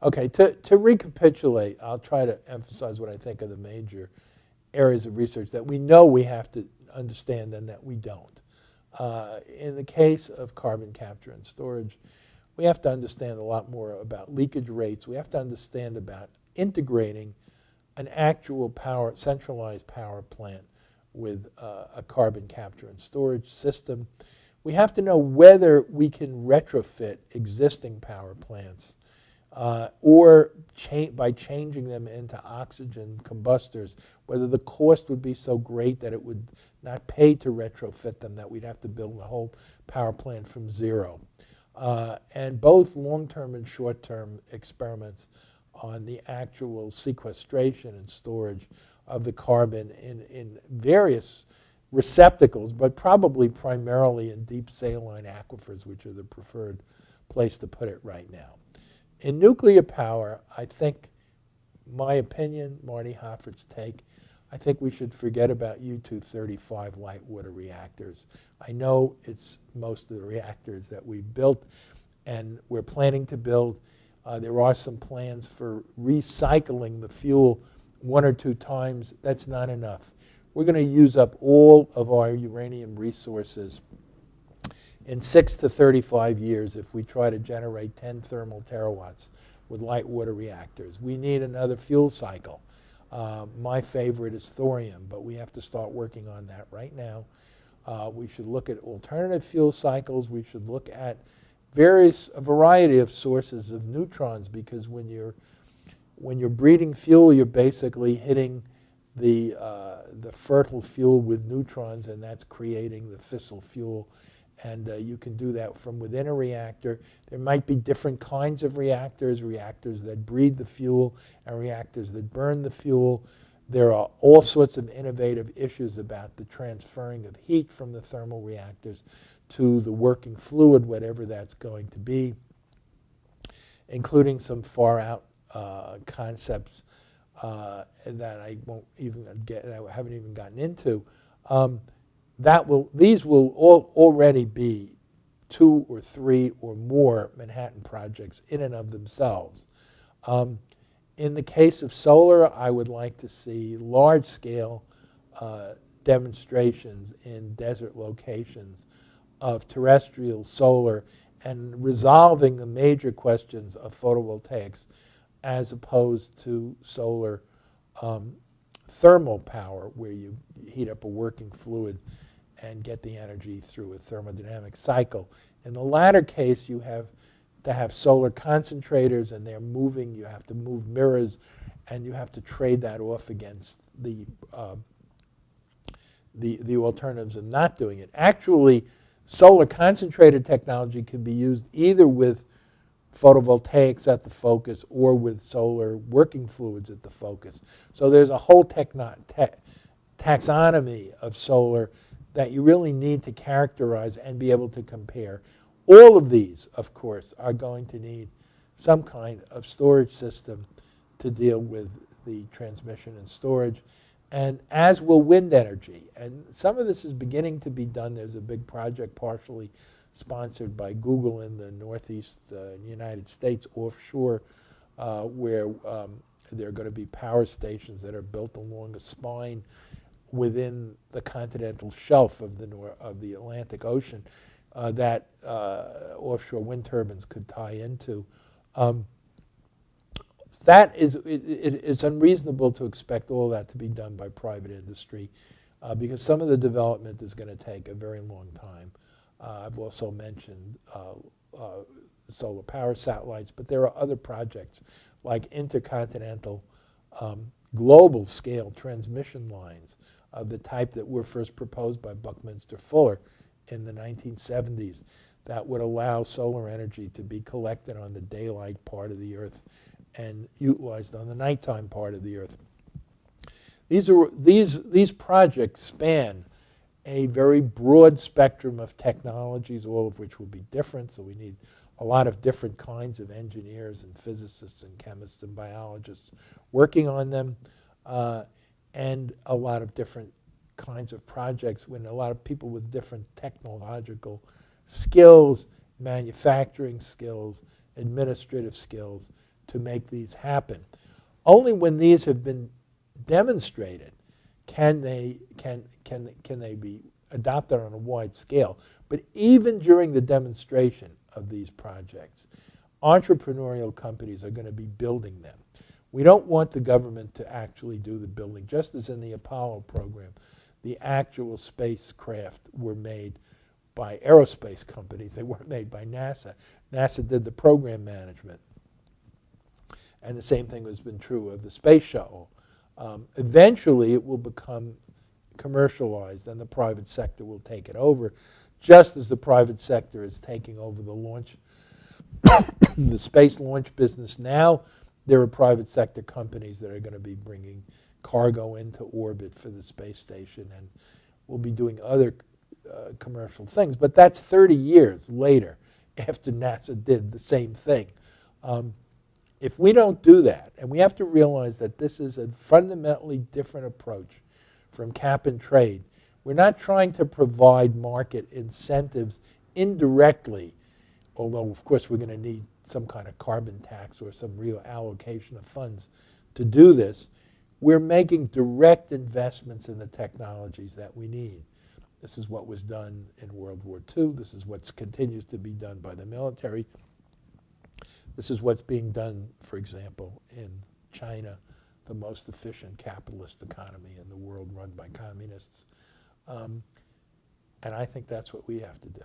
Okay, to recapitulate, I'll try to emphasize what I think are the major areas of research that we know we have to understand and that we don't. In the case of carbon capture and storage, we have to understand a lot more about leakage rates. We have to understand about integrating an actual centralized power plant with a carbon capture and storage system. We have to know whether we can retrofit existing power plants or by changing them into oxygen combustors, whether the cost would be so great that it would not pay to retrofit them, that we'd have to build a whole power plant from zero. And both long-term and short-term experiments on the actual sequestration and storage of the carbon in various receptacles, but probably primarily in deep saline aquifers, which are the preferred place to put it right now. In nuclear power, I think, my opinion, Marty Hoffert's take, I think we should forget about U-235 light water reactors. I know it's most of the reactors that we built and we're planning to build. There are some plans for recycling the fuel 1 or 2 times. That's not enough. We're going to use up all of our uranium resources in 6 to 35 years if we try to generate 10 thermal terawatts with light water reactors. We need another fuel cycle. My favorite is thorium, but we have to start working on that right now. We should look at alternative fuel cycles. We should look at a variety of sources of neutrons, because when you're breeding fuel, you're basically hitting the fertile fuel with neutrons, and that's creating the fissile fuel. And you can do that from within a reactor. There might be different kinds of reactors that breed the fuel and reactors that burn the fuel. There are all sorts of innovative issues about the transferring of heat from the thermal reactors to the working fluid, whatever that's going to be, including some far out concepts that I haven't even gotten into. These will already be 2 or 3 or more Manhattan projects in and of themselves. In the case of solar, I would like to see large-scale demonstrations in desert locations of terrestrial solar and resolving the major questions of photovoltaics as opposed to solar thermal power, where you heat up a working fluid and get the energy through a thermodynamic cycle. In the latter case, you have to have solar concentrators, and they're moving. You have to move mirrors, and you have to trade that off against the alternatives of not doing it. Actually, solar concentrator technology can be used either with photovoltaics at the focus or with solar working fluids at the focus. So there's a whole taxonomy of solar that you really need to characterize and be able to compare. All of these, of course, are going to need some kind of storage system to deal with the transmission and storage, and as will wind energy. And some of this is beginning to be done. There's a big project partially sponsored by Google in the Northeast United States offshore, where there are going to be power stations that are built along a spine within the continental shelf of the Atlantic Ocean that offshore wind turbines could tie into. It's unreasonable to expect all that to be done by private industry because some of the development is going to take a very long time. I've also mentioned solar power satellites, but there are other projects like intercontinental global scale transmission lines of the type that were first proposed by Buckminster Fuller in the 1970s that would allow solar energy to be collected on the daylight part of the Earth and utilized on the nighttime part of the Earth. These projects span a very broad spectrum of technologies, all of which will be different, so we need a lot of different kinds of engineers and physicists and chemists and biologists working on them, and a lot of different kinds of projects when a lot of people with different technological skills, manufacturing skills, administrative skills to make these happen. Only when these have been demonstrated can they be adopted on a wide scale. But even during the demonstration of these projects, entrepreneurial companies are going to be building them. We don't want the government to actually do the building. Just as in the Apollo program, the actual spacecraft were made by aerospace companies. They weren't made by NASA. NASA did the program management. And the same thing has been true of the space shuttle. Eventually, it will become commercialized and the private sector will take it over, just as the private sector is taking over the launch, the space launch business. Now, there are private sector companies that are going to be bringing cargo into orbit for the space station and will be doing other commercial things. But that's 30 years later after NASA did the same thing. If we don't do that, and we have to realize that this is a fundamentally different approach from cap and trade. We're not trying to provide market incentives indirectly, although of course we're going to need some kind of carbon tax or some real allocation of funds to do this. We're making direct investments in the technologies that we need. This is what was done in World War II. This is what continues to be done by the military. This is what's being done, for example, in China, the most efficient capitalist economy in the world run by communists. And I think that's what we have to do.